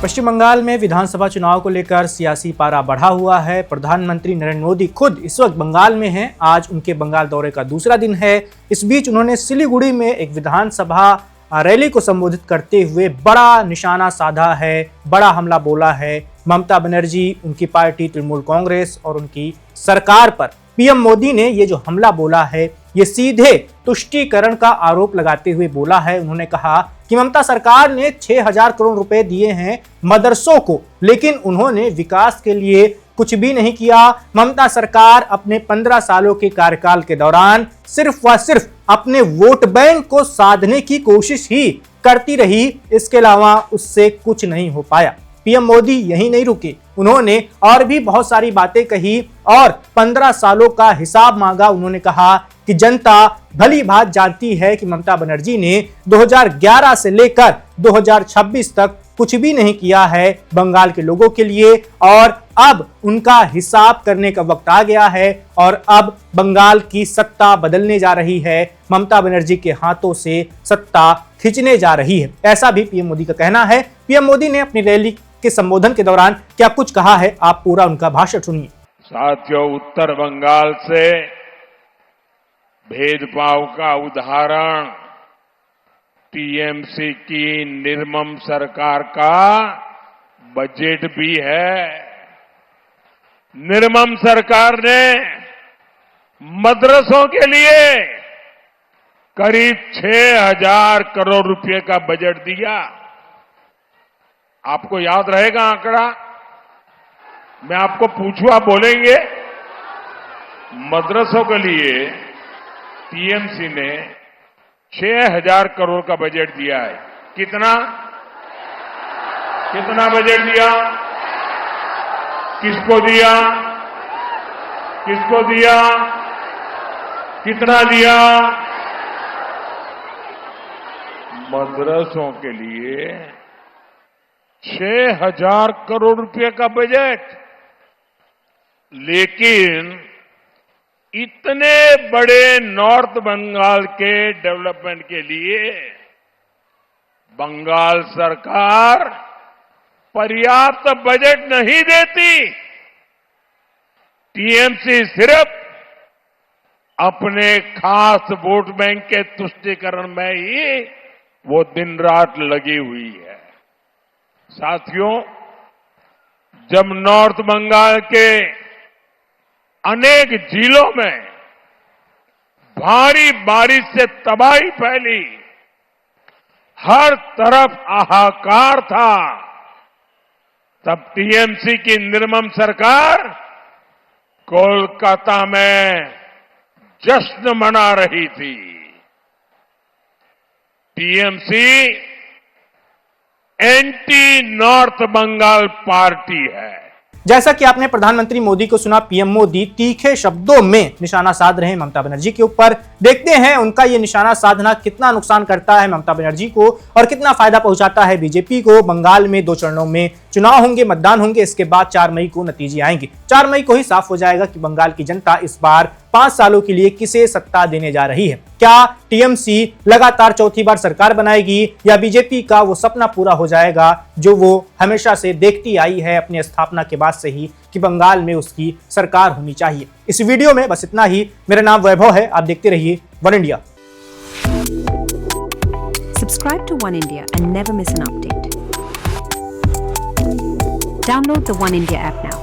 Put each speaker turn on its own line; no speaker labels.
पश्चिम बंगाल में विधानसभा चुनाव को लेकर सियासी पारा बढ़ा हुआ है। प्रधानमंत्री नरेंद्र मोदी खुद इस वक्त बंगाल में हैं। आज उनके बंगाल दौरे का दूसरा दिन है। इस बीच उन्होंने सिलीगुड़ी में एक विधानसभा रैली को संबोधित करते हुए बड़ा निशाना साधा है, बड़ा हमला बोला है ममता बनर्जी, उनकी पार्टी तृणमूल कांग्रेस और उनकी सरकार पर। पीएम मोदी ने ये जो हमला बोला है ये सीधे तुष्टीकरण का आरोप लगाते हुए बोला है। उन्होंने कहा कि ममता सरकार ने 6000 करोड़ रुपए दिए हैं मदरसों को, लेकिन उन्होंने विकास के लिए कुछ भी नहीं किया। ममता सरकार अपने 15 सालों के कार्यकाल के दौरान सिर्फ व सिर्फ अपने वोट बैंक को साधने की कोशिश ही करती रही, इसके अलावा उससे कुछ नहीं हो पाया। पीएम मोदी यही नहीं रुके, उन्होंने और भी बहुत सारी बातें कही और 15 सालों का हिसाब मांगा। उन्होंने कहा कि जनता भली भांति जानती है कि ममता बनर्जी ने 2011 से लेकर 2026 तक कुछ भी नहीं किया है बंगाल के लोगों के लिए, और अब उनका हिसाब करने का वक्त आ गया है और अब बंगाल की सत्ता बदलने जा रही है, ममता बनर्जी के हाथों से सत्ता खींचने जा रही है, ऐसा भी पीएम मोदी का कहना है। पीएम मोदी ने अपनी रैली के संबोधन के दौरान क्या कुछ कहा है, आप पूरा उनका भाषण सुनिए।
साथियों, उत्तर बंगाल से भेदभाव का उदाहरण टीएमसी की निर्मम सरकार का बजट भी है। निर्मम सरकार ने मदरसों के लिए करीब 6000 करोड़ रुपए का बजट दिया। आपको याद रहेगा आंकड़ा? मैं आपको पूछूं, आप बोलेंगे? मदरसों के लिए टीएमसी ने 6000 करोड़ का बजट दिया है। कितना बजट दिया? किसको दिया? किसको दिया? कितना दिया? मदरसों के लिए 6000 करोड़ रुपए का बजट। लेकिन इतने बड़े नॉर्थ बंगाल के डेवलपमेंट के लिए बंगाल सरकार पर्याप्त बजट नहीं देती। टीएमसी सिर्फ अपने खास वोट बैंक के तुष्टीकरण में ही वो दिन रात लगी हुई है। साथियों, जब नॉर्थ बंगाल के अनेक जिलों में भारी बारिश से तबाही फैली, हर तरफ हाहाकार था, तब टीएमसी की निर्मम सरकार कोलकाता में जश्न मना रही थी। TMC anti north Bengal party है।
जैसा कि आपने प्रधानमंत्री मोदी को सुना, पीएम मोदी तीखे शब्दों में निशाना साध रहे हैं ममता बनर्जी के ऊपर। देखते हैं उनका ये निशाना साधना कितना नुकसान करता है ममता बनर्जी को और कितना फायदा पहुंचाता है बीजेपी को। बंगाल में 2 चरणों में चुनाव होंगे, मतदान होंगे, इसके बाद 4 मई को नतीजे आएंगे। 4 मई को ही साफ हो जाएगा कि बंगाल की जनता इस बार 5 सालों के लिए किसे सत्ता देने जा रही है। क्या टीएमसी लगातार चौथी बार सरकार बनाएगी या बीजेपी का वो सपना पूरा हो जाएगा जो वो हमेशा से देखती आई है अपनी स्थापना के बाद से ही कि बंगाल में उसकी सरकार होनी चाहिए। इस वीडियो में बस इतना ही। मेरा नाम वैभव है, आप देखते रहिए one India.
Subscribe to One India and never miss an update. Download the One India app now.